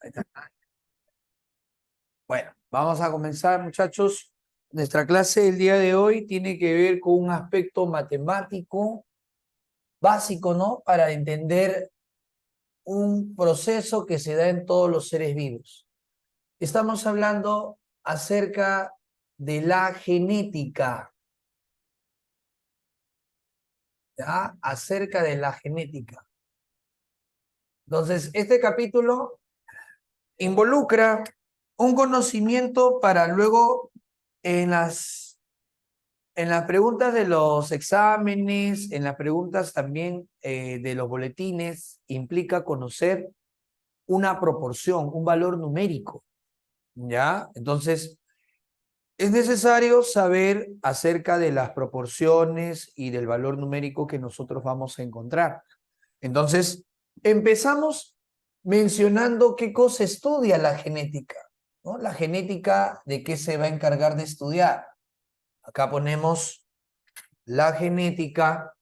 Ahí está. Bueno, vamos a comenzar, muchachos. Nuestra clase del día de hoy tiene que ver con un aspecto matemático básico, ¿no? Para entender un proceso que se da en todos los seres vivos. Estamos hablando acerca de la genética, ¿ya? Acerca de la genética. Entonces, este capítulo involucra un conocimiento para luego en las preguntas de los exámenes, en las preguntas también de los boletines, implica conocer una proporción, un valor numérico, ¿ya? Entonces, es necesario saber acerca de las proporciones y del valor numérico que nosotros vamos a encontrar. Entonces, empezamos mencionando qué cosa estudia la genética, ¿no? La genética, ¿de qué se va a encargar de estudiar? Acá ponemos la genética,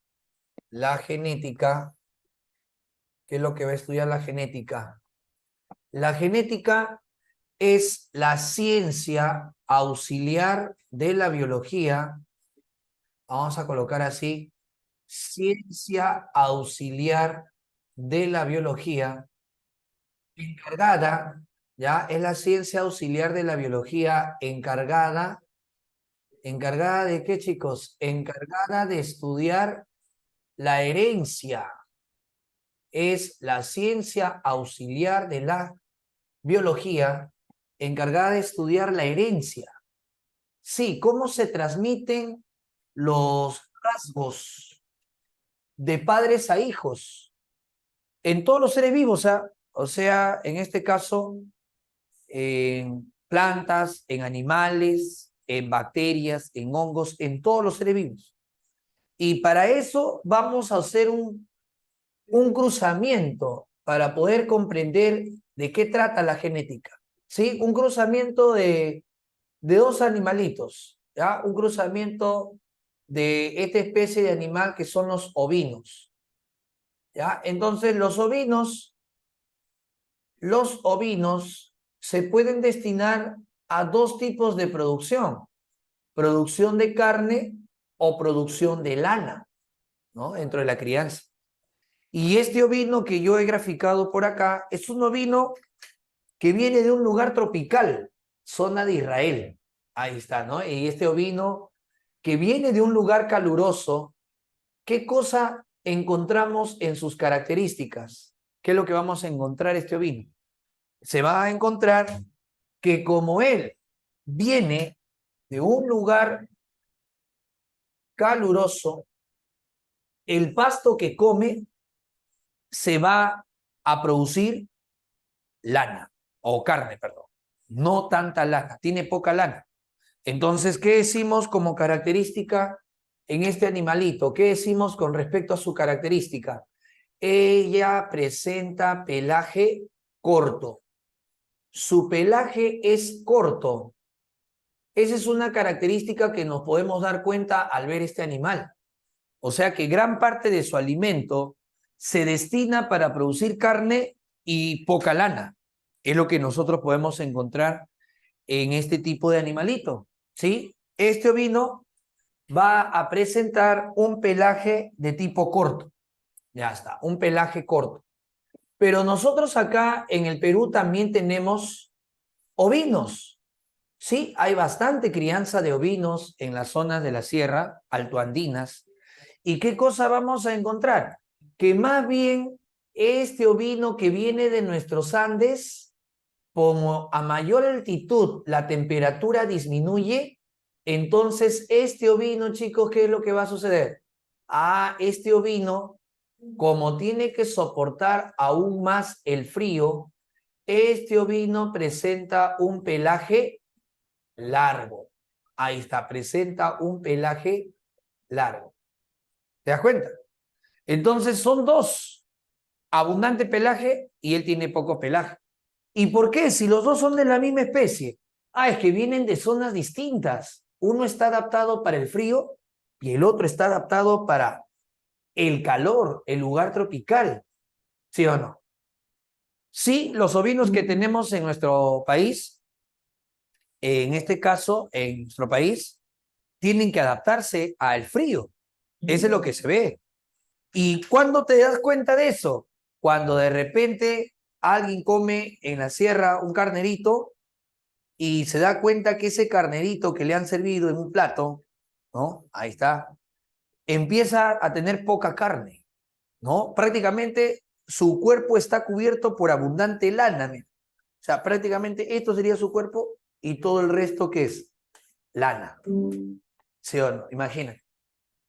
¿qué es lo que va a estudiar la genética? La genética es la ciencia auxiliar de la biología, vamos a colocar así, ciencia auxiliar de la biología, encargada, ¿ya? Es la ciencia auxiliar de la biología ¿encargada de qué, chicos? Encargada de estudiar la herencia. Es la ciencia auxiliar de la biología encargada de estudiar la herencia. Sí, cómo se transmiten los rasgos de padres a hijos en todos los seres vivos, o sea, en este caso, en plantas, en animales, en bacterias, en hongos, en todos los seres vivos. Y para eso vamos a hacer un cruzamiento para poder comprender de qué trata la genética, ¿sí? Un cruzamiento de dos animalitos, ¿ya? Un cruzamiento de esta especie de animal que son los ovinos, ¿ya? Entonces, los ovinos se pueden destinar a dos tipos de producción de carne o producción de lana, ¿no? Dentro de la crianza. Y este ovino que yo he graficado por acá es un ovino que viene de un lugar tropical, zona de Israel. Ahí está, ¿no? Y este ovino que viene de un lugar caluroso, ¿qué cosa encontramos en sus características? ¿Qué es lo que vamos a encontrar este ovino? Se va a encontrar que como él viene de un lugar caluroso, el pasto que come se va a producir lana, o carne, perdón. No tanta lana, tiene poca lana. Entonces, ¿qué decimos como característica en este animalito? ¿Qué decimos con respecto a su característica? Ella presenta pelaje corto. Su pelaje es corto. Esa es una característica que nos podemos dar cuenta al ver este animal. O sea que gran parte de su alimento se destina para producir carne y poca lana. Es lo que nosotros podemos encontrar en este tipo de animalito, ¿sí? Este ovino va a presentar un pelaje de tipo corto. Ya está, un pelaje corto. Pero nosotros acá en el Perú también tenemos ovinos, ¿sí? Hay bastante crianza de ovinos en las zonas de la sierra altoandinas. ¿Y qué cosa vamos a encontrar? Que más bien este ovino que viene de nuestros Andes, como a mayor altitud la temperatura disminuye, entonces este ovino, chicos, ¿qué es lo que va a suceder? Este ovino, como tiene que soportar aún más el frío, este ovino presenta un pelaje largo. Ahí está, presenta un pelaje largo. ¿Te das cuenta? Entonces son dos, abundante pelaje y él tiene poco pelaje. ¿Y por qué? Si los dos son de la misma especie. Es que vienen de zonas distintas. Uno está adaptado para el frío y el otro está adaptado para el calor, el lugar tropical. ¿Sí o no? Sí, los ovinos que tenemos en nuestro país, en este caso, en nuestro país, tienen que adaptarse al frío. Eso es lo que se ve. ¿Y cuándo te das cuenta de eso? Cuando de repente alguien come en la sierra un carnerito y se da cuenta que ese carnerito que le han servido en un plato, ¿no? Ahí está, empieza a tener poca carne, ¿no? Prácticamente su cuerpo está cubierto por abundante lana. Mira. O sea, prácticamente esto sería su cuerpo y todo el resto que es lana. ¿Sí o no? Imagínate.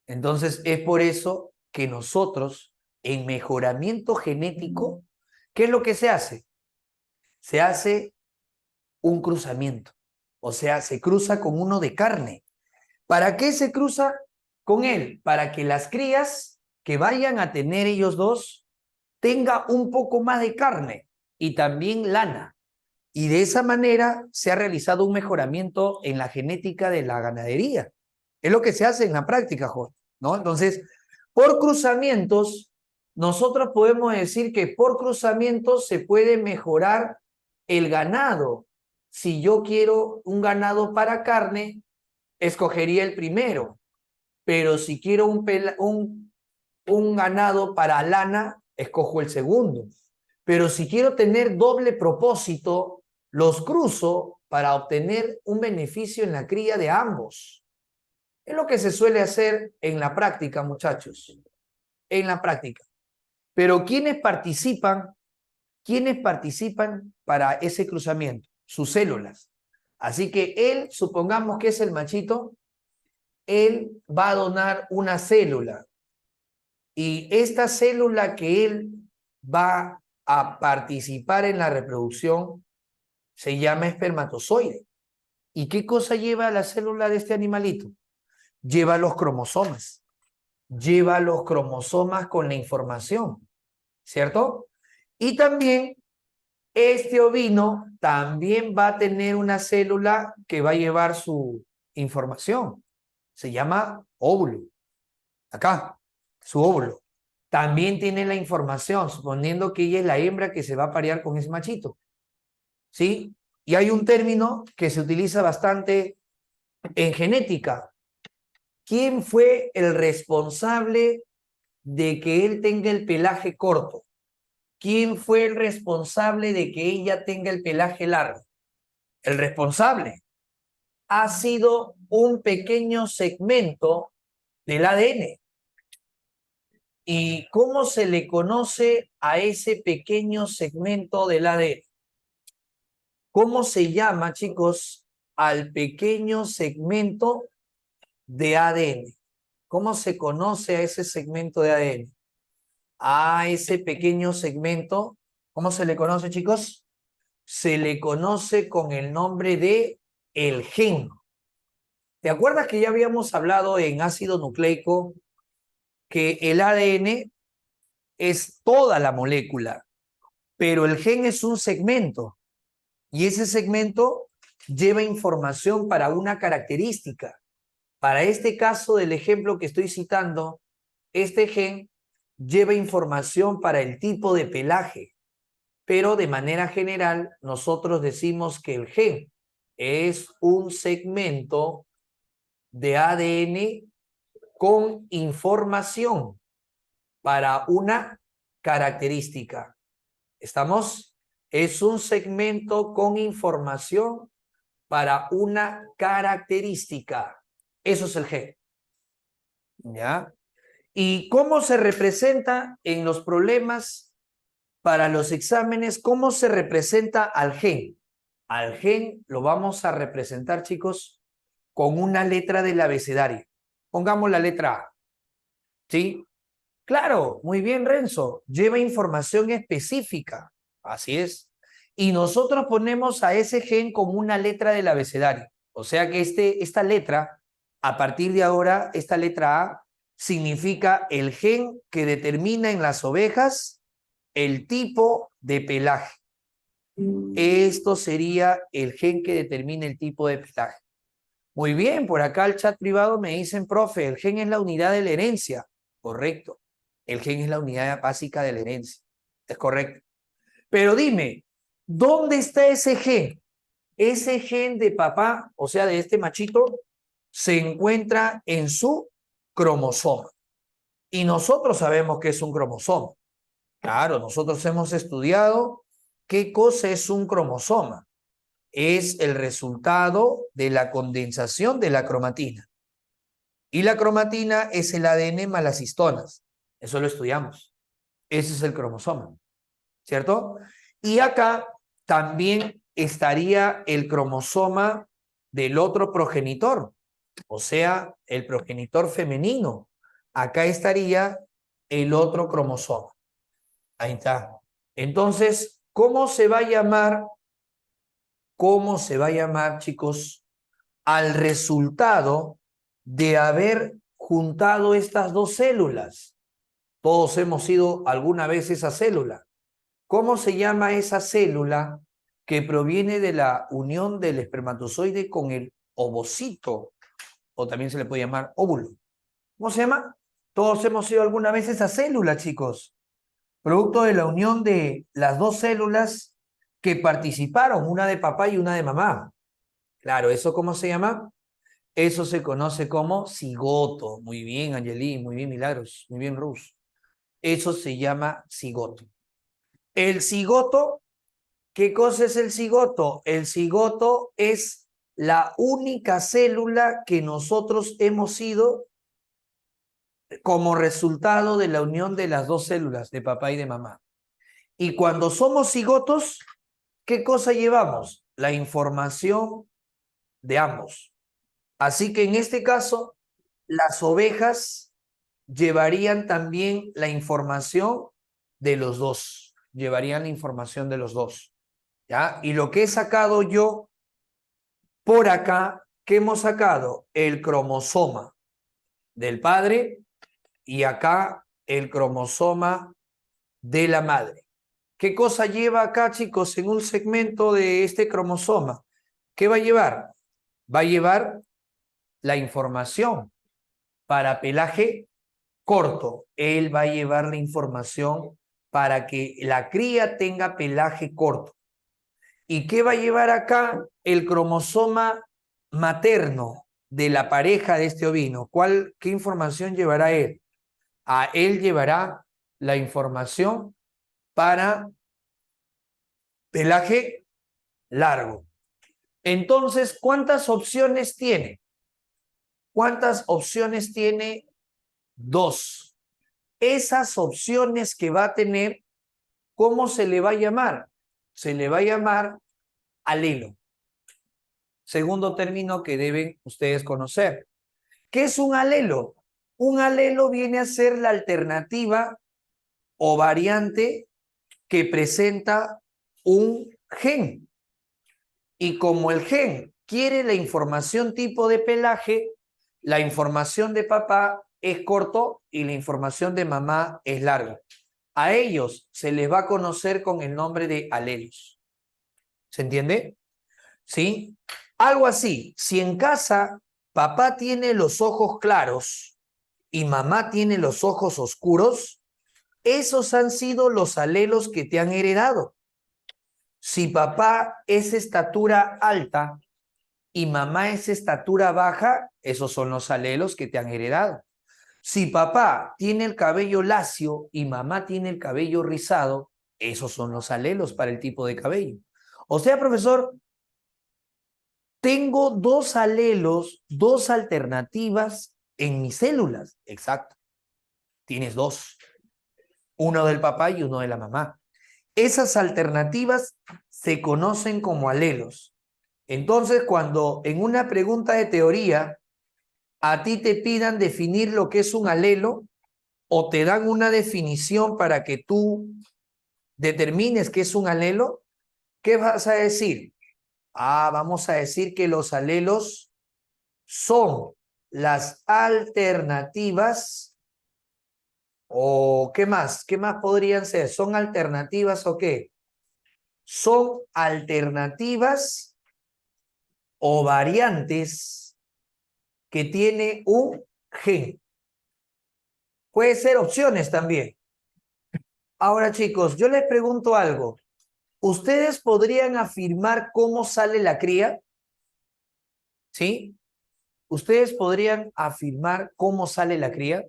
Entonces es por eso que nosotros en mejoramiento genético, ¿qué es lo que se hace? Se hace un cruzamiento. O sea, se cruza con uno de carne. ¿Para qué se cruza con él? Para que las crías que vayan a tener ellos dos tenga un poco más de carne y también lana. Y de esa manera se ha realizado un mejoramiento en la genética de la ganadería. Es lo que se hace en la práctica, Jorge, ¿no? Entonces, por cruzamientos, nosotros podemos decir que por cruzamientos se puede mejorar el ganado. Si yo quiero un ganado para carne, escogería el primero, pero si quiero un ganado para lana, escojo el segundo. Pero si quiero tener doble propósito, los cruzo para obtener un beneficio en la cría de ambos. Es lo que se suele hacer en la práctica, muchachos. En la práctica. Pero ¿quiénes participan? ¿Quiénes participan para ese cruzamiento? Sus células. Así que él, supongamos que es el machito, él va a donar una célula. Y esta célula que él va a participar en la reproducción se llama espermatozoide. ¿Y qué cosa lleva la célula de este animalito? Lleva los cromosomas. Lleva los cromosomas con la información, ¿cierto? Y también este ovino también va a tener una célula que va a llevar su información. Se llama óvulo. Acá, su óvulo. También tiene la información, suponiendo que ella es la hembra que se va a parear con ese machito. ¿Sí? Y hay un término que se utiliza bastante en genética. ¿Quién fue el responsable de que él tenga el pelaje corto? ¿Quién fue el responsable de que ella tenga el pelaje largo? El responsable ha sido un pequeño segmento del ADN. ¿Y cómo se le conoce a ese pequeño segmento del ADN? ¿Cómo se llama, chicos, al pequeño segmento de ADN? ¿Cómo se conoce a ese segmento de ADN? A ese pequeño segmento, ¿cómo se le conoce, chicos? Se le conoce con el nombre de el gen. ¿Te acuerdas que ya habíamos hablado en ácido nucleico que el ADN es toda la molécula, pero el gen es un segmento y ese segmento lleva información para una característica? Para este caso del ejemplo que estoy citando, este gen lleva información para el tipo de pelaje, pero de manera general nosotros decimos que el gen es un segmento de ADN con información para una característica. ¿Estamos? Es un segmento con información para una característica. Eso es el gen. ¿Ya? ¿Y cómo se representa en los problemas para los exámenes? ¿Cómo se representa al gen? Al gen lo vamos a representar, chicos, con una letra del abecedario. Pongamos la letra A. ¿Sí? Claro, muy bien, Renzo. Lleva información específica. Así es. Y nosotros ponemos a ese gen como una letra del abecedario. O sea que esta letra, a partir de ahora, esta letra A significa el gen que determina en las ovejas el tipo de pelaje. Esto sería el gen que determina el tipo de pelaje. Muy bien, por acá el chat privado me dicen, profe, el gen es la unidad de la herencia. Correcto. El gen es la unidad básica de la herencia. Es correcto. Pero dime, ¿dónde está ese gen? Ese gen de papá, o sea, de este machito, se encuentra en su cromosoma. Y nosotros sabemos que es un cromosoma. Claro, nosotros hemos estudiado qué cosa es un cromosoma. Es el resultado de la condensación de la cromatina. Y la cromatina es el ADN más las histonas. Eso lo estudiamos. Ese es el cromosoma, ¿cierto? Y acá también estaría el cromosoma del otro progenitor, o sea, el progenitor femenino. Acá estaría el otro cromosoma. Ahí está. Entonces, ¿cómo se va a llamar? ¿Cómo se va a llamar, chicos, al resultado de haber juntado estas dos células? Todos hemos sido alguna vez esa célula. ¿Cómo se llama esa célula que proviene de la unión del espermatozoide con el ovocito? O también se le puede llamar óvulo. ¿Cómo se llama? Todos hemos sido alguna vez esa célula, chicos. Producto de la unión de las dos células que participaron, una de papá y una de mamá. Claro, ¿eso cómo se llama? Eso se conoce como cigoto. Muy bien, Angelí, muy bien, Milagros, muy bien, Rus. Eso se llama cigoto. El cigoto, ¿qué cosa es el cigoto? El cigoto es la única célula que nosotros hemos sido como resultado de la unión de las dos células, de papá y de mamá. Y cuando somos cigotos, ¿qué cosa llevamos? La información de ambos. Así que en este caso, las ovejas llevarían también la información de los dos. Llevarían la información de los dos. ¿Ya? Y lo que he sacado yo por acá, ¿qué hemos sacado? El cromosoma del padre y acá el cromosoma de la madre. ¿Qué cosa lleva acá, chicos, en un segmento de este cromosoma? ¿Qué va a llevar? Va a llevar la información para pelaje corto. Él va a llevar la información para que la cría tenga pelaje corto. ¿Y qué va a llevar acá? El cromosoma materno de la pareja de este ovino. ¿Qué información llevará él? A él llevará la información para pelaje largo. Entonces, ¿cuántas opciones tiene? ¿Cuántas opciones tiene? Dos. Esas opciones que va a tener, ¿cómo se le va a llamar? Se le va a llamar alelo. Segundo término que deben ustedes conocer. ¿Qué es un alelo? Un alelo viene a ser la alternativa o variante que presenta un gen. Y como el gen quiere la información tipo de pelaje, la información de papá es corto y la información de mamá es larga. A ellos se les va a conocer con el nombre de alelos. ¿Se entiende? ¿Sí? Algo así, si en casa papá tiene los ojos claros y mamá tiene los ojos oscuros, esos han sido los alelos que te han heredado. Si papá es estatura alta y mamá es estatura baja, esos son los alelos que te han heredado. Si papá tiene el cabello lacio y mamá tiene el cabello rizado, esos son los alelos para el tipo de cabello. O sea, profesor, tengo dos alelos, dos alternativas en mis células. Exacto. Tienes dos. Uno del papá y uno de la mamá. Esas alternativas se conocen como alelos. Entonces, cuando en una pregunta de teoría a ti te pidan definir lo que es un alelo o te dan una definición para que tú determines qué es un alelo, ¿qué vas a decir? Vamos a decir que los alelos son las alternativas o ¿qué más? ¿Qué más podrían ser? ¿Son alternativas o qué? Son alternativas o variantes que tiene un gen. Puede ser opciones también. Ahora, chicos, yo les pregunto algo. ¿Ustedes podrían afirmar cómo sale la cría? ¿Sí? ¿Ustedes podrían afirmar cómo sale la cría?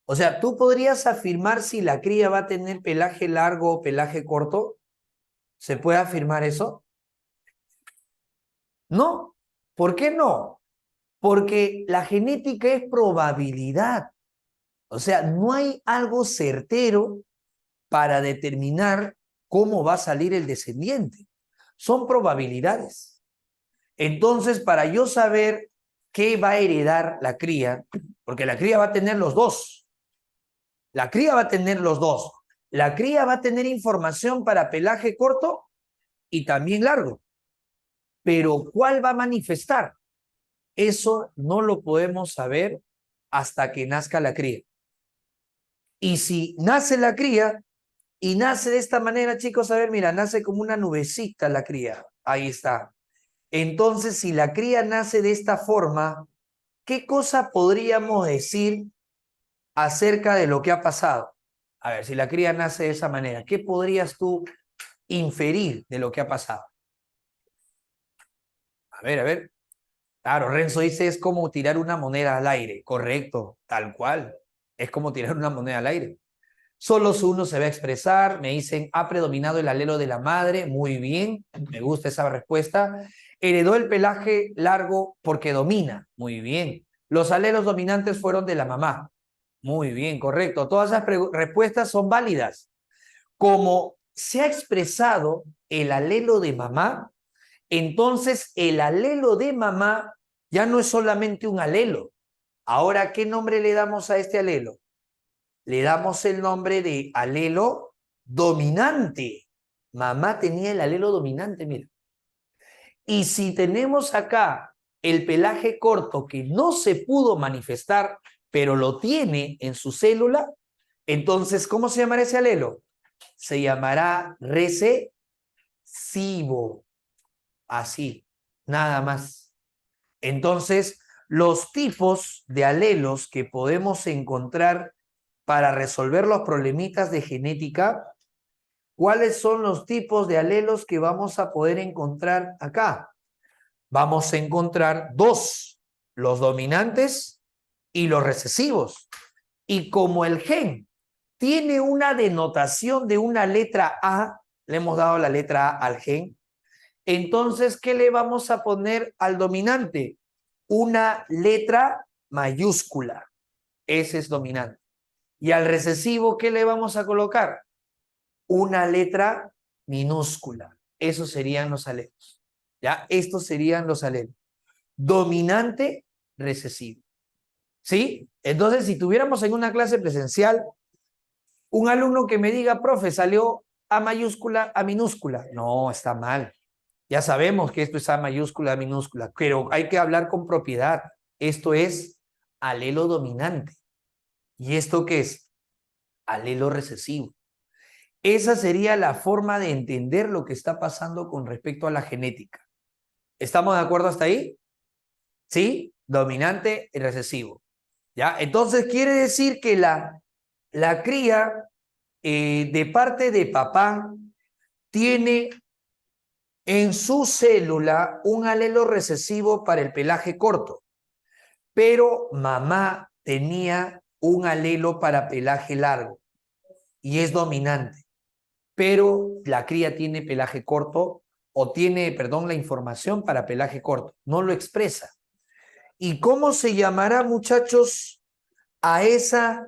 O sea, ¿tú podrías afirmar si la cría va a tener pelaje largo o pelaje corto? ¿Se puede afirmar eso? No. ¿Por qué no? Porque la genética es probabilidad. O sea, no hay algo certero para determinar cómo va a salir el descendiente. Son probabilidades. Entonces, para yo saber qué va a heredar la cría, porque la cría va a tener los dos. La cría va a tener los dos. La cría va a tener información para pelaje corto y también largo. Pero ¿cuál va a manifestar? Eso no lo podemos saber hasta que nazca la cría. Y si nace la cría y nace de esta manera, chicos, a ver, mira, nace como una nubecita la cría. Ahí está. Entonces, si la cría nace de esta forma, ¿qué cosa podríamos decir acerca de lo que ha pasado? A ver, si la cría nace de esa manera, ¿qué podrías tú inferir de lo que ha pasado? A ver, a ver. Claro, Renzo dice es como tirar una moneda al aire. Correcto, tal cual. Es como tirar una moneda al aire. Solo su uno se va a expresar. Me dicen, ha predominado el alelo de la madre. Muy bien, me gusta esa respuesta. Heredó el pelaje largo porque domina. Muy bien. Los alelos dominantes fueron de la mamá. Muy bien, correcto. Todas esas respuestas son válidas. Como se ha expresado el alelo de mamá, entonces el alelo de mamá ya no es solamente un alelo. Ahora, ¿qué nombre le damos a este alelo? Le damos el nombre de alelo dominante. Mamá tenía el alelo dominante, mira. Y si tenemos acá el pelaje corto que no se pudo manifestar, pero lo tiene en su célula, entonces, ¿cómo se llamará ese alelo? Se llamará recesivo. Así, nada más. Entonces, los tipos de alelos que podemos encontrar para resolver los problemitas de genética, ¿cuáles son los tipos de alelos que vamos a poder encontrar acá? Vamos a encontrar dos, los dominantes y los recesivos. Y como el gen tiene una denotación de una letra A, le hemos dado la letra A al gen, entonces, ¿qué le vamos a poner al dominante? Una letra mayúscula. Ese es dominante. Y al recesivo, ¿qué le vamos a colocar? Una letra minúscula. Esos serían los alelos. ¿Ya? Estos serían los alelos. Dominante, recesivo. ¿Sí? Entonces, si tuviéramos en una clase presencial un alumno que me diga, profe, salió A mayúscula, A minúscula. No, está mal. Ya sabemos que esto es A mayúscula, A minúscula, pero hay que hablar con propiedad. Esto es alelo dominante. ¿Y esto qué es? Alelo recesivo. Esa sería la forma de entender lo que está pasando con respecto a la genética. ¿Estamos de acuerdo hasta ahí? ¿Sí? Dominante y recesivo. ¿Ya? Entonces quiere decir que la cría de parte de papá tiene en su célula un alelo recesivo para el pelaje corto, pero mamá tenía un alelo para pelaje largo y es dominante, pero la cría tiene pelaje corto o tiene, perdón, la información para pelaje corto, no lo expresa. ¿Y cómo se llamará, muchachos, a esa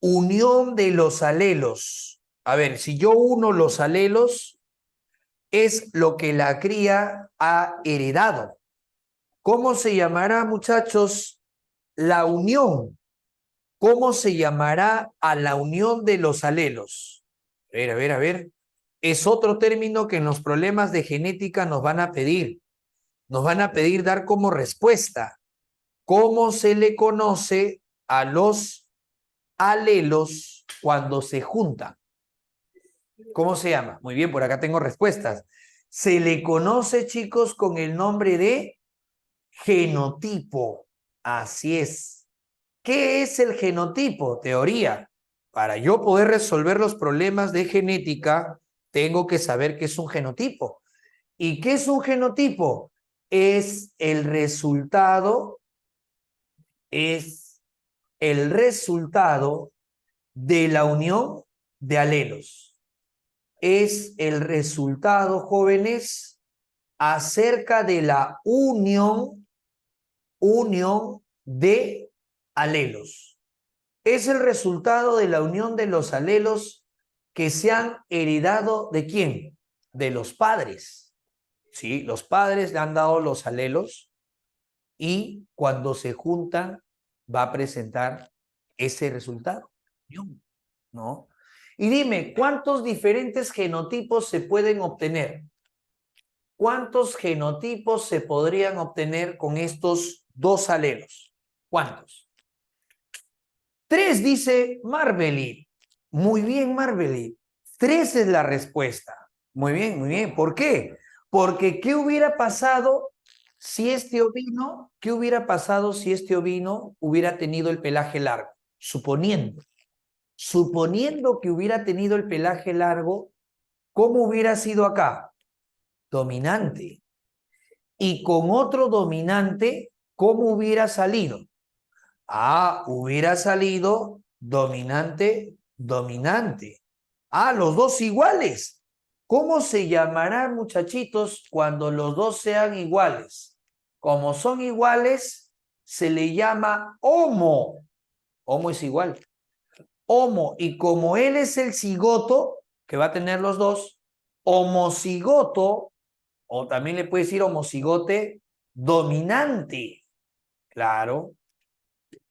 unión de los alelos? A ver, si yo uno los alelos, es lo que la cría ha heredado. ¿Cómo se llamará, muchachos, la unión? ¿Cómo se llamará a la unión de los alelos? A ver, a ver, a ver. Es otro término que en los problemas de genética nos van a pedir. Nos van a pedir dar como respuesta. ¿Cómo se le conoce a los alelos cuando se juntan? ¿Cómo se llama? Muy bien, por acá tengo respuestas. Se le conoce, chicos, con el nombre de genotipo. Así es. ¿Qué es el genotipo? Teoría. Para yo poder resolver los problemas de genética, tengo que saber qué es un genotipo. ¿Y qué es un genotipo? Es el resultado de la unión de alelos. Es el resultado, jóvenes, acerca de la unión de alelos. Es el resultado de la unión de los alelos que se han heredado ¿de quién? De los padres. Sí, los padres le han dado los alelos y cuando se juntan va a presentar ese resultado, ¿no? Y dime, ¿cuántos diferentes genotipos se pueden obtener? ¿Cuántos genotipos se podrían obtener con estos dos alelos? ¿Cuántos? 3, dice Marbelit. Muy bien, Marbelit. 3 es la respuesta. Muy bien, muy bien. ¿Por qué? Porque ¿qué hubiera pasado si este ovino, qué hubiera pasado si este ovino hubiera tenido el pelaje largo? Suponiendo que hubiera tenido el pelaje largo, ¿cómo hubiera sido acá? Dominante. Y con otro dominante, ¿cómo hubiera salido? Ah, hubiera salido dominante, dominante. Ah, los dos iguales. ¿Cómo se llamarán, muchachitos, cuando los dos sean iguales? Como son iguales, se le llama homo. Homo es igual. Homo. Y como él es el cigoto, que va a tener los dos, homocigoto, o también le puede decir homocigote dominante. Claro.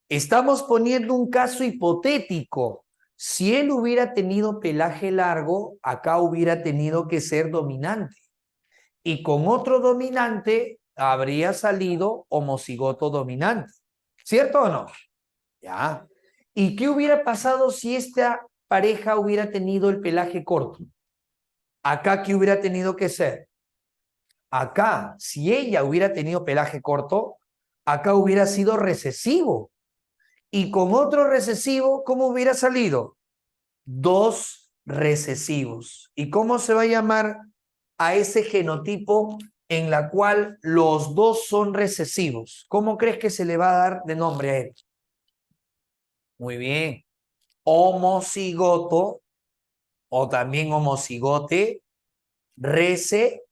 Estamos poniendo un caso hipotético. Si él hubiera tenido pelaje largo, acá hubiera tenido que ser dominante. Y con otro dominante habría salido homocigoto dominante. ¿Cierto o no? Ya. ¿Y qué hubiera pasado si esta pareja hubiera tenido el pelaje corto? Acá, ¿qué hubiera tenido que ser? Acá, si ella hubiera tenido pelaje corto, acá hubiera sido recesivo. Y con otro recesivo, ¿cómo hubiera salido? 2 recesivos. ¿Y cómo se va a llamar a ese genotipo en la cual los dos son recesivos? ¿Cómo crees que se le va a dar de nombre a él? Muy bien. Homocigoto o también homocigote recesivo.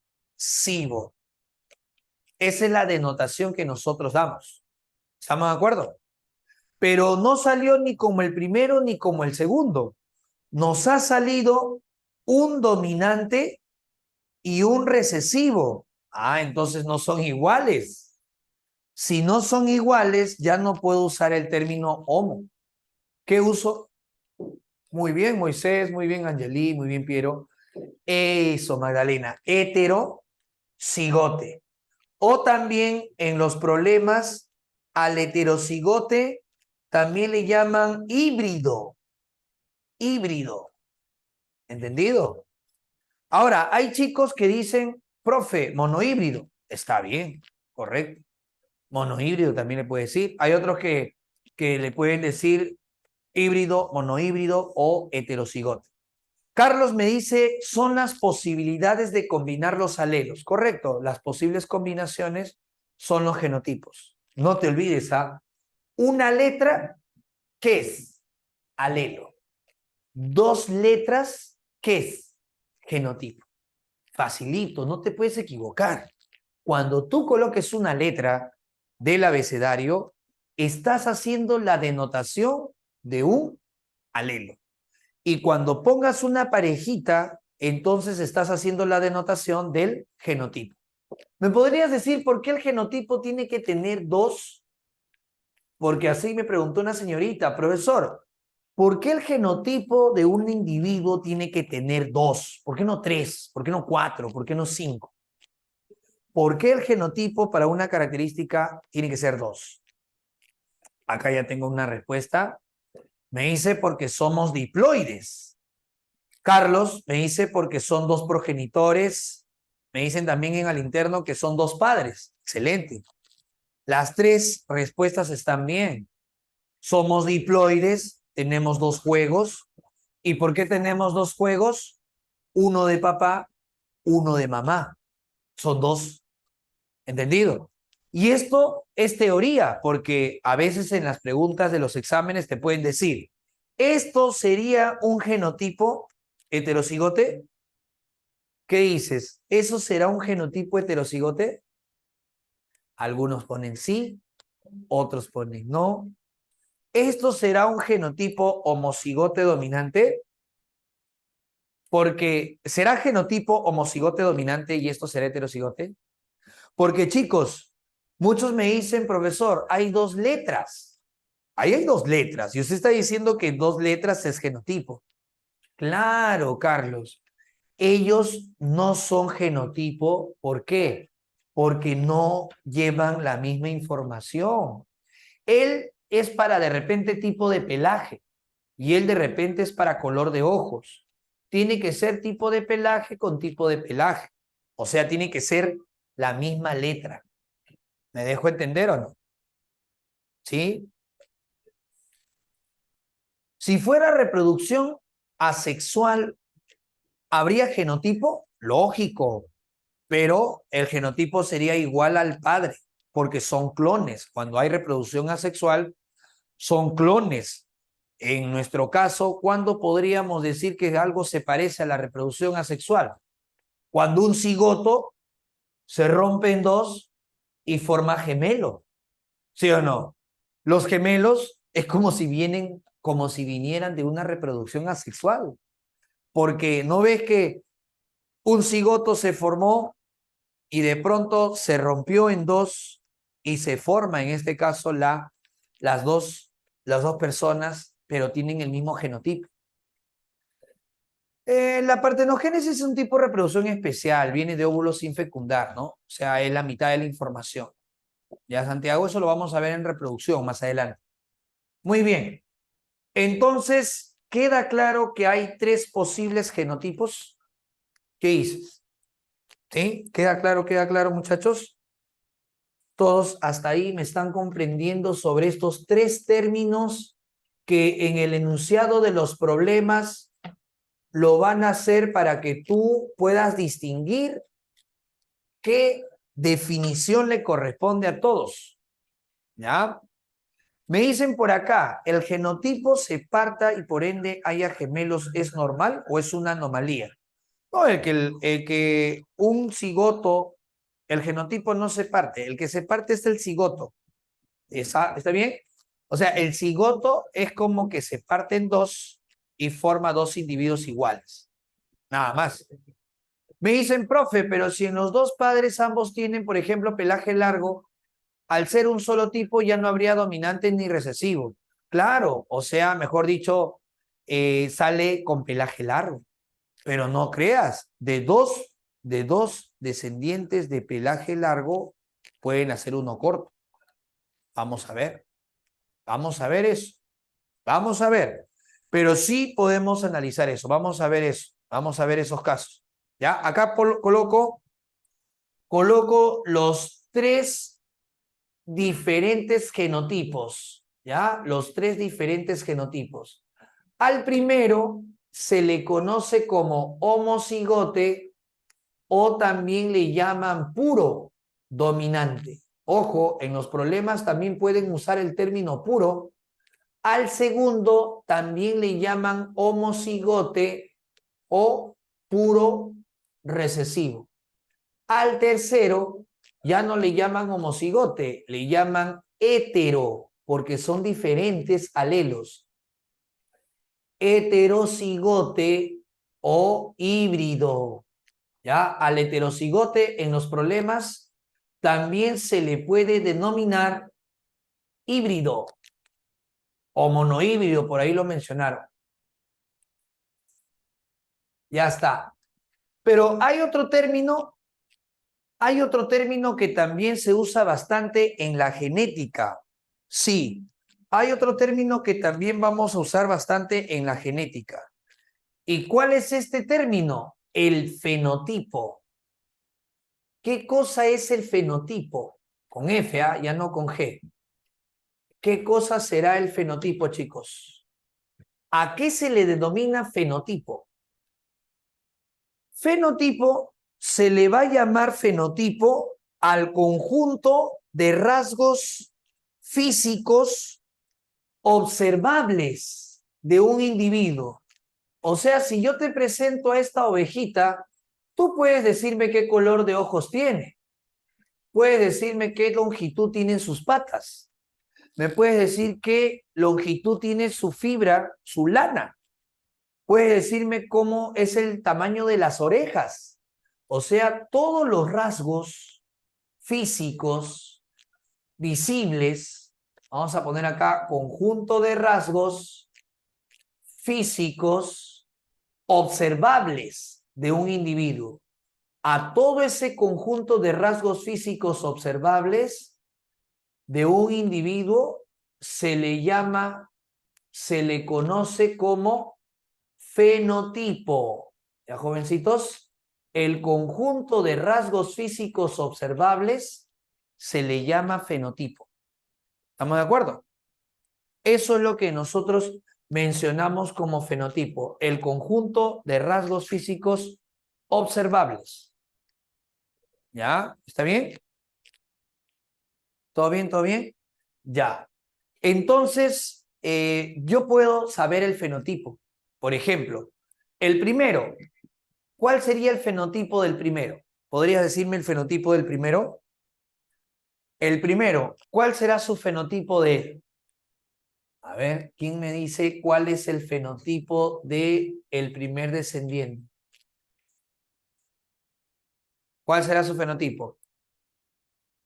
Esa es la denotación que nosotros damos. ¿Estamos de acuerdo? Pero no salió ni como el primero ni como el segundo. Nos ha salido un dominante y un recesivo. Ah, entonces no son iguales. Si no son iguales, ya no puedo usar el término homo. ¿Qué uso? Muy bien, Moisés, muy bien, Angelí, muy bien, Piero. Eso, Magdalena. Heterocigote. O también en los problemas al heterocigote también le llaman híbrido. Híbrido. ¿Entendido? Ahora, hay chicos que dicen, profe, monohíbrido. Está bien, correcto. Monohíbrido también le puede decir. Hay otros que le pueden decir híbrido, monohíbrido o heterocigote. Carlos me dice, son las posibilidades de combinar los alelos. Correcto, las posibles combinaciones son los genotipos. No te olvides, ¿ah? Una letra, ¿qué es? Alelo. 2 letras, ¿qué es? Genotipo. Facilito, no te puedes equivocar. Cuando tú coloques una letra del abecedario, estás haciendo la denotación de un alelo. Y cuando pongas una parejita, entonces estás haciendo la denotación del genotipo. ¿Me podrías decir por qué el genotipo tiene que tener 2? Porque así me preguntó una señorita, profesor, ¿por qué el genotipo de un individuo tiene que tener 2? ¿Por qué no 3? ¿Por qué no 4? ¿Por qué no 5? ¿Por qué el genotipo para una característica tiene que ser 2? Acá ya tengo una respuesta. Me dice porque somos diploides. Carlos me dice porque son 2 progenitores. Me dicen también en el interno que son 2 padres. Excelente. Las 3 respuestas están bien. Somos diploides, tenemos 2 juegos. ¿Y por qué tenemos 2 juegos? uno de papá, uno de mamá. Son dos. ¿Entendido? Y esto es teoría, porque a veces en las preguntas de los exámenes te pueden decir, ¿esto sería un genotipo heterocigote? ¿Qué dices? ¿Eso será un genotipo heterocigote? Algunos ponen sí, otros ponen no. ¿Esto será un genotipo homocigote dominante? Porque ¿será genotipo homocigote dominante y esto será heterocigote? Porque chicos, muchos me dicen, profesor, hay dos letras. Ahí hay dos letras. Y usted está diciendo que dos letras es genotipo. Claro, Carlos. Ellos no son genotipo. ¿Por qué? Porque no llevan la misma información. Él es para de repente tipo de pelaje y él de repente es para color de ojos. Tiene que ser tipo de pelaje con tipo de pelaje. O sea, tiene que ser la misma letra. ¿Me dejo entender o no? ¿Sí? Si fuera reproducción asexual, ¿habría genotipo? Lógico, pero el genotipo sería igual al padre, porque son clones. Cuando hay reproducción asexual, son clones. En nuestro caso, ¿cuándo podríamos decir que algo se parece a la reproducción asexual? Cuando un cigoto se rompe en dos y forma gemelo. ¿Sí o no? Los gemelos es como si vinieran de una reproducción asexual, porque no ves que un cigoto se formó y de pronto se rompió en dos y se forma en este caso las dos personas, pero tienen el mismo genotipo. La partenogénesis es un tipo de reproducción especial, viene de óvulos sin fecundar, ¿no? O sea, es la mitad de la información. Ya, Santiago, eso lo vamos a ver en reproducción más adelante. Muy bien. Entonces, ¿queda claro que hay tres posibles genotipos? ¿Qué dices? ¿Sí? Queda claro, muchachos? Todos hasta ahí me están comprendiendo sobre estos tres términos que en el enunciado de los problemas lo van a hacer para que tú puedas distinguir qué definición le corresponde a todos. ¿Ya? Me dicen por acá, ¿el genotipo se parta y por ende haya gemelos es normal o es una anomalía? No, el que un cigoto, el genotipo no se parte, el que se parte es el cigoto. ¿Está bien? O sea, el cigoto es como que se parte en dos y forma dos individuos iguales. Nada más. Me dicen, profe, pero si en los dos padres ambos tienen, por ejemplo, pelaje largo, al ser un solo tipo ya no habría dominante ni recesivo. Claro, o sea, mejor dicho, sale con pelaje largo. Pero no creas, de dos descendientes de pelaje largo pueden hacer uno corto. Vamos a ver eso, vamos a ver. Pero sí podemos analizar eso, vamos a ver eso, vamos a ver esos casos. ¿Ya? Acá coloco los tres diferentes genotipos, ¿ya? Los tres diferentes genotipos. Al primero se le conoce como homocigote o también le llaman puro dominante. Ojo, en los problemas también pueden usar el término puro. Al segundo también le llaman homocigote o puro recesivo. Al tercero ya no le llaman homocigote, le llaman hetero, porque son diferentes alelos. Heterocigote o híbrido. ¿Ya? Al heterocigote en los problemas también se le puede denominar híbrido o monohíbrido, por ahí lo mencionaron. Ya está. Pero hay otro término que también se usa bastante en la genética. Sí, hay otro término que también vamos a usar bastante en la genética. ¿Y cuál es este término? El fenotipo. ¿Qué cosa es el fenotipo? Con F, ya no con G. ¿Qué cosa será el fenotipo, chicos? ¿A qué se le denomina fenotipo? Fenotipo se le va a llamar fenotipo al conjunto de rasgos físicos observables de un individuo. O sea, si yo te presento a esta ovejita, tú puedes decirme qué color de ojos tiene. Puedes decirme qué longitud tienen sus patas. Me puedes decir qué longitud tiene su fibra, su lana. Puedes decirme cómo es el tamaño de las orejas. O sea, todos los rasgos físicos visibles, vamos a poner acá conjunto de rasgos físicos observables de un individuo. A todo ese conjunto de rasgos físicos observables de un individuo se le llama, se le conoce como fenotipo. ¿Ya, jovencitos? El conjunto de rasgos físicos observables se le llama fenotipo. ¿Estamos de acuerdo? Eso es lo que nosotros mencionamos como fenotipo, el conjunto de rasgos físicos observables. ¿Ya? ¿Está bien? ¿Todo bien? ¿Todo bien? Ya. Entonces, yo puedo saber el fenotipo. Por ejemplo, el primero, ¿cuál sería el fenotipo del primero? ¿Podrías decirme el fenotipo del primero? El primero, ¿cuál será su fenotipo de él? A ver, ¿quién me dice cuál es el fenotipo de el primer descendiente? ¿Cuál será su fenotipo?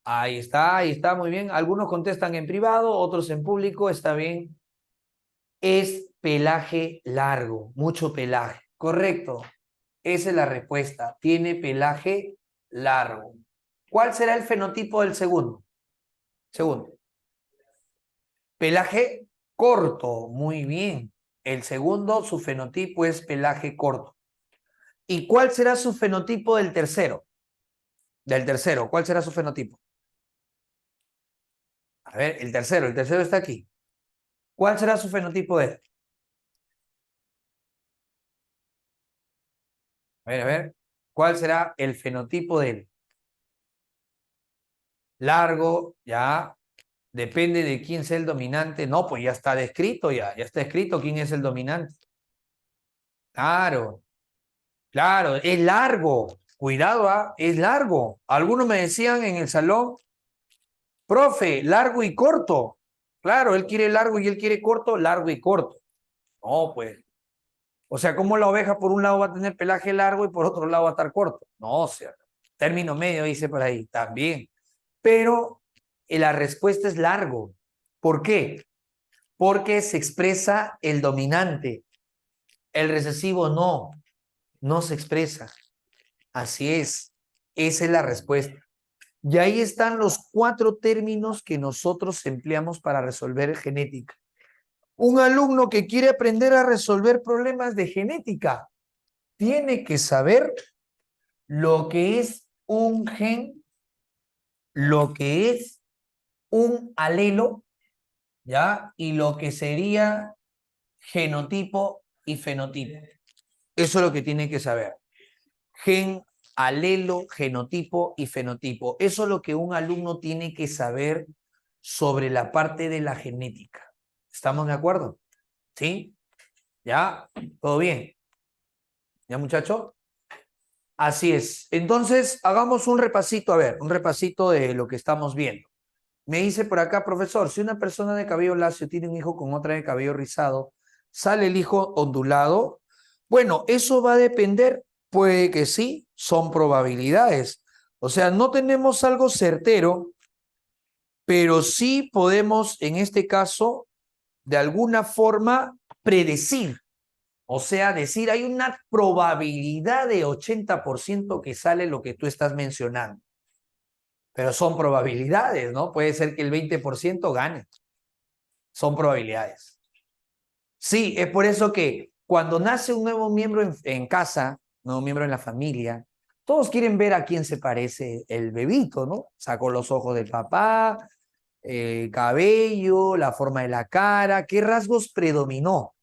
Ahí está, muy bien. Algunos contestan en privado, otros en público, está bien. Es pelaje largo, mucho pelaje. Correcto. Esa es la respuesta. Tiene pelaje largo. ¿Cuál será el fenotipo del segundo? Segundo. Pelaje corto. Muy bien. El segundo, su fenotipo es pelaje corto. ¿Y cuál será su fenotipo del tercero? Del tercero, ¿cuál será su fenotipo? A ver, el tercero está aquí. ¿Cuál será su fenotipo de él? A ver, ¿cuál será el fenotipo de él? Largo, ya, depende de quién sea el dominante. No, pues ya está descrito, ya está escrito quién es el dominante. Claro, claro, es largo. Cuidado, es largo. Algunos me decían en el salón, profe, largo y corto. Claro, él quiere largo y él quiere corto, largo y corto. No, pues. O sea, ¿cómo la oveja por un lado va a tener pelaje largo y por otro lado va a estar corto? No, o sea, término medio dice por ahí, también. Pero la respuesta es largo. ¿Por qué? Porque se expresa el dominante. El recesivo no se expresa. Así es. Esa es la respuesta. Y ahí están los 4 términos que nosotros empleamos para resolver genética. Un alumno que quiere aprender a resolver problemas de genética tiene que saber lo que es un gen, lo que es un alelo, ¿ya? Y lo que sería genotipo y fenotipo. Eso es lo que tiene que saber. Gen, alelo, genotipo y fenotipo. Eso es lo que un alumno tiene que saber sobre la parte de la genética. ¿Estamos de acuerdo? ¿Sí? ¿Ya? ¿Todo bien? ¿Ya, muchacho? Así es. Entonces, hagamos un repasito, a ver, un repasito de lo que estamos viendo. Me dice por acá, profesor, si una persona de cabello lacio tiene un hijo con otra de cabello rizado, ¿sale el hijo ondulado? Bueno, eso va a depender, puede que sí, son probabilidades. O sea, no tenemos algo certero, pero sí podemos, en este caso, de alguna forma, predecir. O sea, decir, hay una probabilidad de 80% que sale lo que tú estás mencionando. Pero son probabilidades, ¿no? Puede ser que el 20% gane. Son probabilidades. Sí, es por eso que cuando nace un nuevo miembro en casa, nuevo miembro en la familia, todos quieren ver a quién se parece el bebito, ¿no? Sacó los ojos del papá, el cabello, la forma de la cara, qué rasgos predominó,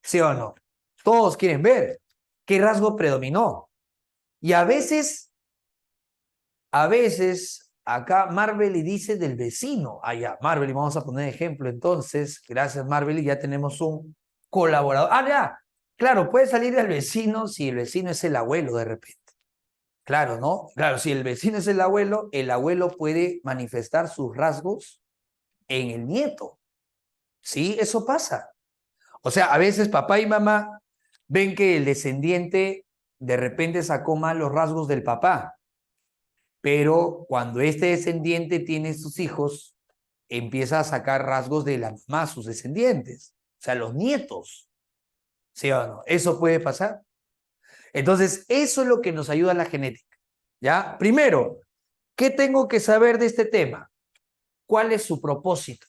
¿sí o no? Todos quieren ver qué rasgo predominó. Y a veces, acá Marvel dice del vecino. Allá, Marvel, vamos a poner ejemplo entonces. Gracias, Marvel, ya tenemos un colaborador. Ah, ya, claro, puede salir del vecino si el vecino es el abuelo de repente. Claro, ¿no? Claro, si el vecino es el abuelo puede manifestar sus rasgos en el nieto. Sí, eso pasa. O sea, a veces papá y mamá ven que el descendiente de repente sacó mal los rasgos del papá, pero cuando este descendiente tiene sus hijos, empieza a sacar rasgos de la mamá, sus descendientes, o sea, los nietos. ¿Sí o no? Eso puede pasar. Entonces, eso es lo que nos ayuda a la genética. ¿Ya? Primero, ¿qué tengo que saber de este tema? ¿Cuál es su propósito?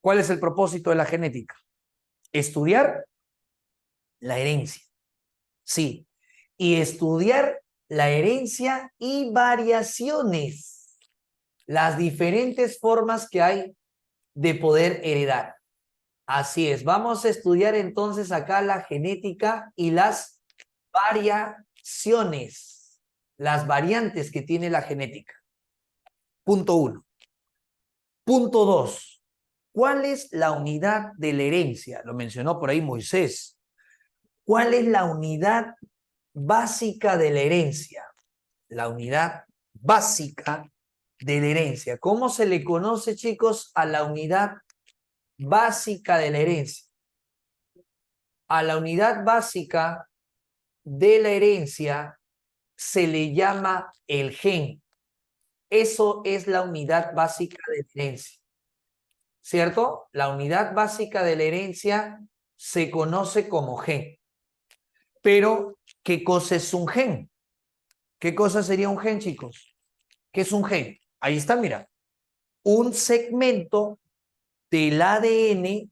¿Cuál es el propósito de la genética? Estudiar la herencia. Sí. Y estudiar la herencia y variaciones. Las diferentes formas que hay de poder heredar. Así es. Vamos a estudiar entonces acá la genética y las variaciones. Las variantes que tiene la genética. Punto 1. Punto 2. ¿Cuál es la unidad de la herencia? Lo mencionó por ahí Moisés. ¿Cuál es la unidad básica de la herencia? La unidad básica de la herencia. ¿Cómo se le conoce, chicos, a la unidad básica de la herencia? A la unidad básica de la herencia se le llama el gen. Eso es la unidad básica de la herencia. ¿Cierto? La unidad básica de la herencia se conoce como gen. Pero, ¿qué cosa es un gen? ¿Qué cosa sería un gen, chicos? ¿Qué es un gen? Ahí está, mira. Un segmento del ADN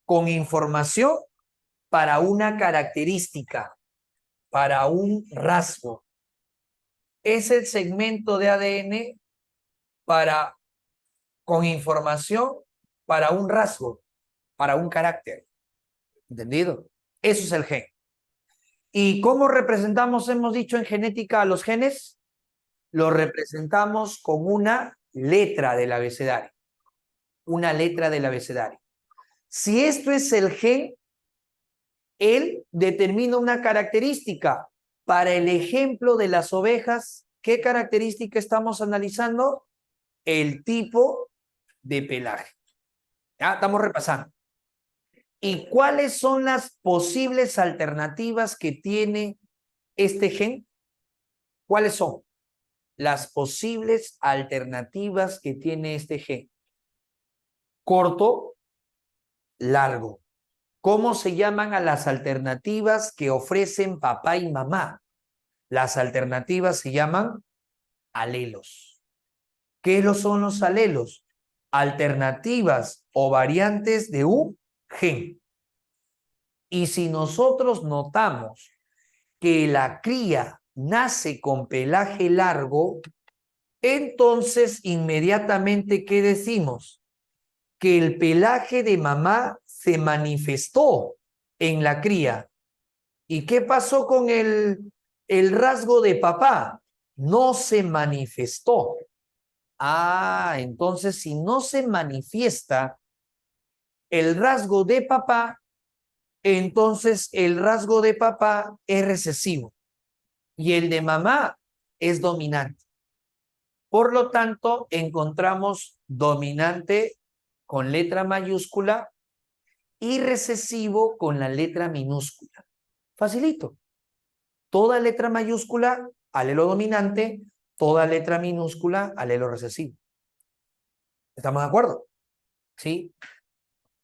con información para una característica, para un rasgo. Es el segmento de ADN para, con información para un rasgo, para un carácter. ¿Entendido? Eso es el gen. ¿Y cómo representamos, hemos dicho en genética, a los genes? Los representamos con una letra del abecedario. Una letra del abecedario. Si esto es el gen, él determina una característica. Para el ejemplo de las ovejas, ¿qué característica estamos analizando? El tipo de pelaje. Ya estamos repasando. ¿Y cuáles son las posibles alternativas que tiene este gen? ¿Cuáles son las posibles alternativas que tiene este gen? Corto, largo. ¿Cómo se llaman a las alternativas que ofrecen papá y mamá? Las alternativas se llaman alelos. ¿Qué son los alelos? Alternativas o variantes de un gen. Y si nosotros notamos que la cría nace con pelaje largo, entonces inmediatamente, ¿qué decimos? Que el pelaje de mamá se manifestó en la cría. ¿Y qué pasó con el rasgo de papá? No se manifestó. Ah, entonces si no se manifiesta el rasgo de papá, entonces el rasgo de papá es recesivo y el de mamá es dominante. Por lo tanto, encontramos dominante con letra mayúscula y recesivo con la letra minúscula. Facilito. Toda letra mayúscula, alelo dominante, toda letra minúscula, alelo recesivo. ¿Estamos de acuerdo? ¿Sí?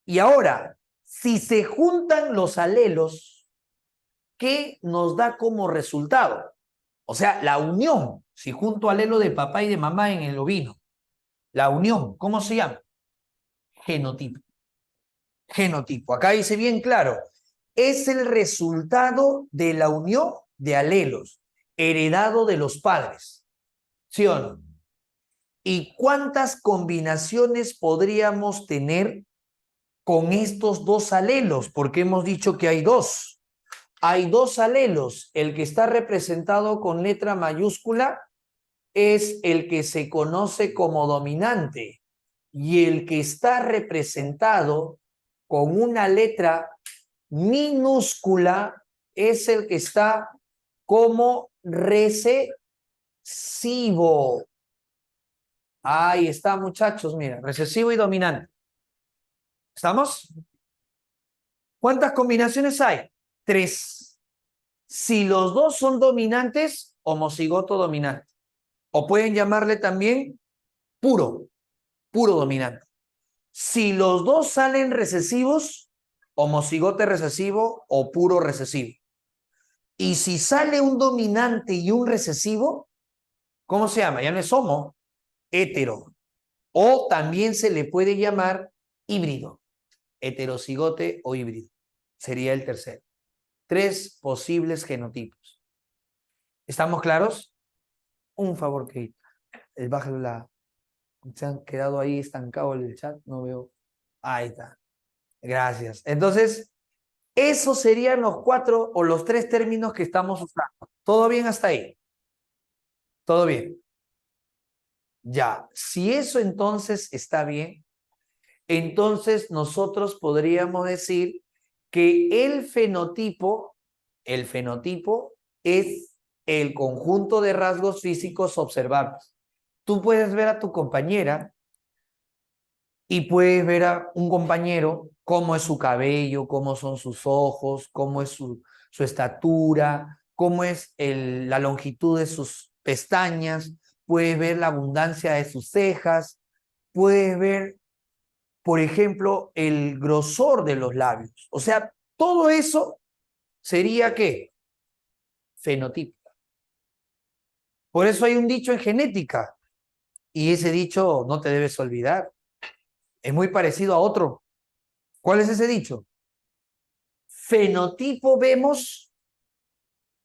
Y ahora, si se juntan los alelos, ¿qué nos da como resultado? O sea, la unión, si junto alelo de papá y de mamá en el ovino, la unión, ¿cómo se llama? Genotipo. Genotipo. Acá dice bien claro, es el resultado de la unión de alelos, heredado de los padres. ¿Sí o no? ¿Y cuántas combinaciones podríamos tener con estos dos alelos? Porque hemos dicho que hay dos. hay dos alelos. El que está representado con letra mayúscula es el que se conoce como dominante y el que está representado con una letra minúscula es el que está como recesivo. Ahí está, muchachos, mira, recesivo y dominante. ¿Estamos? ¿Cuántas combinaciones hay? 3. Si los dos son dominantes, homocigoto dominante. O pueden llamarle también puro dominante. Si los dos salen recesivos, homocigote recesivo o puro recesivo. Y si sale un dominante y un recesivo, ¿cómo se llama? Ya no es homo, hetero. O también se le puede llamar híbrido, heterocigote o híbrido. Sería el tercero. 3 posibles genotipos. ¿Estamos claros? Un favor, que baja la... Se han quedado ahí estancados en el chat, no veo. Ahí está. Gracias. Entonces, esos serían los 4 o los 3 términos que estamos usando. ¿Todo bien hasta ahí? ¿Todo bien? Ya. Si eso entonces está bien, entonces nosotros podríamos decir que el fenotipo es el conjunto de rasgos físicos observables. Tú puedes ver a tu compañera y puedes ver a un compañero cómo es su cabello, cómo son sus ojos, cómo es su estatura, cómo es la longitud de sus pestañas, puedes ver la abundancia de sus cejas, puedes ver, por ejemplo, el grosor de los labios. O sea, todo eso sería ¿qué? Fenotipo. Por eso hay un dicho en genética, y ese dicho no te debes olvidar. Es muy parecido a otro. ¿Cuál es ese dicho? Fenotipo vemos,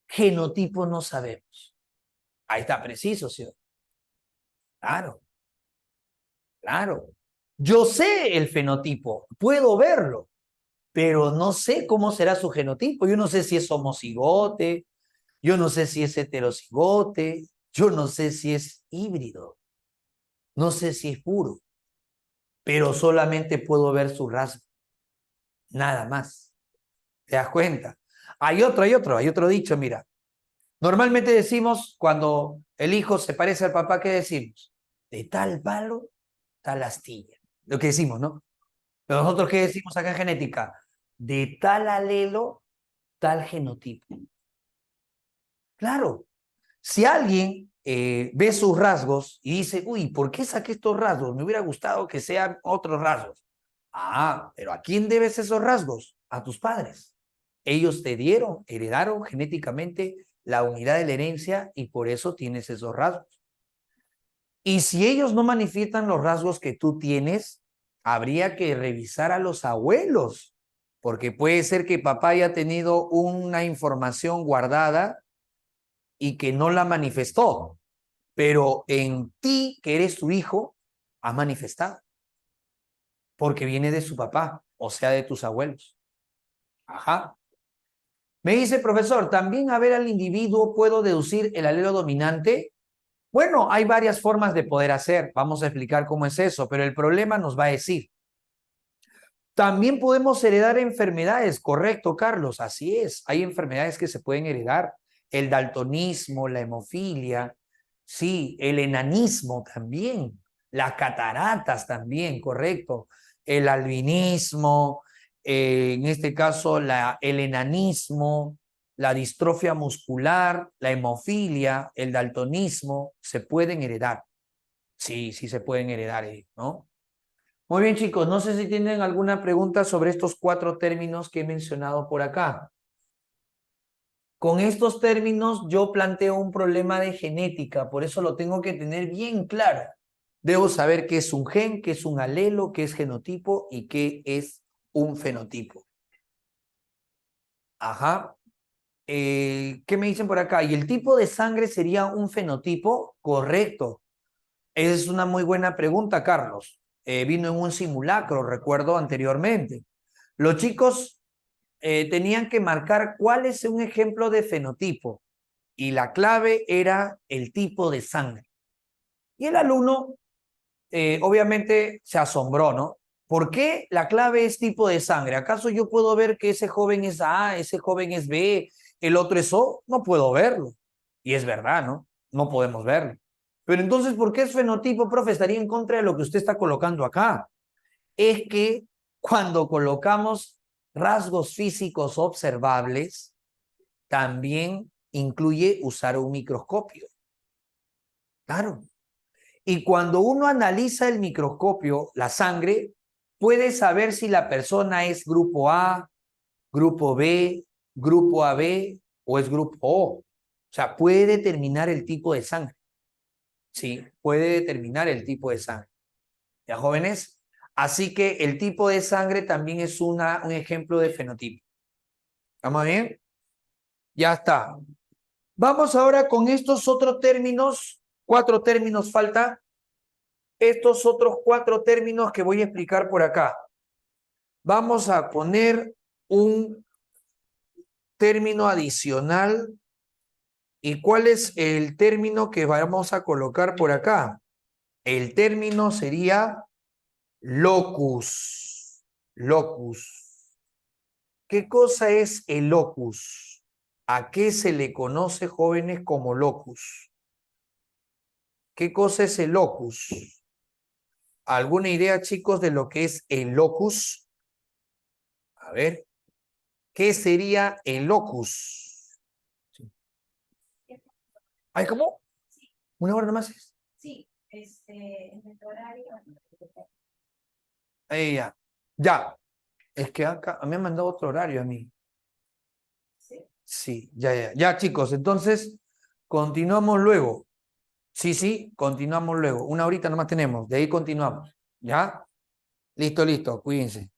genotipo no sabemos. Ahí está preciso, ¿sí? Claro, claro. Yo sé el fenotipo, puedo verlo, pero no sé cómo será su genotipo. Yo no sé si es homocigote, yo no sé si es heterocigote, yo no sé si es híbrido, no sé si es puro, pero solamente puedo ver su rasgo, nada más. ¿Te das cuenta? Hay otro dicho, mira. Normalmente decimos, cuando el hijo se parece al papá, ¿qué decimos? De tal palo, tal astilla. Lo que decimos, ¿no? Pero nosotros, ¿qué decimos acá en genética? De tal alelo, tal genotipo. Claro, si alguien ve sus rasgos y dice, uy, ¿por qué saqué estos rasgos? Me hubiera gustado que sean otros rasgos. Ah, pero ¿a quién debes esos rasgos? A tus padres. Ellos te dieron, heredaron genéticamente la unidad de la herencia y por eso tienes esos rasgos. Y si ellos no manifiestan los rasgos que tú tienes, habría que revisar a los abuelos, porque puede ser que papá haya tenido una información guardada y que no la manifestó, pero en ti, que eres su hijo, ha manifestado, porque viene de su papá, o sea, de tus abuelos. Ajá. Me dice, profesor, ¿también a ver al individuo puedo deducir el alelo dominante? Bueno, hay varias formas de poder hacer. Vamos a explicar cómo es eso, pero el problema nos va a decir. También podemos heredar enfermedades, correcto, Carlos, así es. Hay enfermedades que se pueden heredar. El daltonismo, la hemofilia, sí, el enanismo también, las cataratas también, correcto. El albinismo, en este caso el enanismo, la distrofia muscular, la hemofilia, el daltonismo, se pueden heredar. Sí, sí se pueden heredar, ¿no? Muy bien, chicos, no sé si tienen alguna pregunta sobre estos 4 términos que he mencionado por acá. Con estos términos yo planteo un problema de genética, por eso lo tengo que tener bien claro. Debo saber qué es un gen, qué es un alelo, qué es genotipo y qué es un fenotipo. Ajá. ¿Qué me dicen por acá? ¿Y el tipo de sangre sería un fenotipo? Correcto. Esa es una muy buena pregunta, Carlos. Vino en un simulacro, recuerdo anteriormente. Los chicos tenían que marcar cuál es un ejemplo de fenotipo. Y la clave era el tipo de sangre. Y el alumno, obviamente, se asombró, ¿no? ¿Por qué la clave es tipo de sangre? ¿Acaso yo puedo ver que ese joven es A, ese joven es B, el otro es O? No puedo verlo. Y es verdad, ¿no? No podemos verlo. Pero entonces, ¿por qué es fenotipo, profe? Estaría en contra de lo que usted está colocando acá. Es que cuando colocamos rasgos físicos observables, también incluye usar un microscopio. Claro. Y cuando uno analiza el microscopio, la sangre, puede saber si la persona es grupo A, grupo B, grupo AB o es grupo O. O sea, puede determinar el tipo de sangre. Sí, puede determinar el tipo de sangre. ¿Ya, jóvenes? Así que el tipo de sangre también es un ejemplo de fenotipo. ¿Estamos bien? Ya está. Vamos ahora con estos otros términos. 4 términos falta. Estos otros 4 términos que voy a explicar por acá. Vamos a poner un término adicional. ¿Y cuál es el término que vamos a colocar por acá? El término sería locus. Locus. ¿Qué cosa es el locus? ¿A qué se le conoce, jóvenes, como locus? ¿Qué cosa es el locus? ¿Alguna idea, chicos, de lo que es el locus? A ver, ¿qué sería el locus? Sí. ¿Ay, cómo? ¿Una hora nomás es? Sí, en el horario. Ahí ya. Ya. Es que acá me han mandado otro horario a mí. Sí. Sí, ya. Ya, chicos, entonces continuamos luego. Sí, continuamos luego. Una horita nomás tenemos. De ahí continuamos. ¿Ya? Listo, cuídense.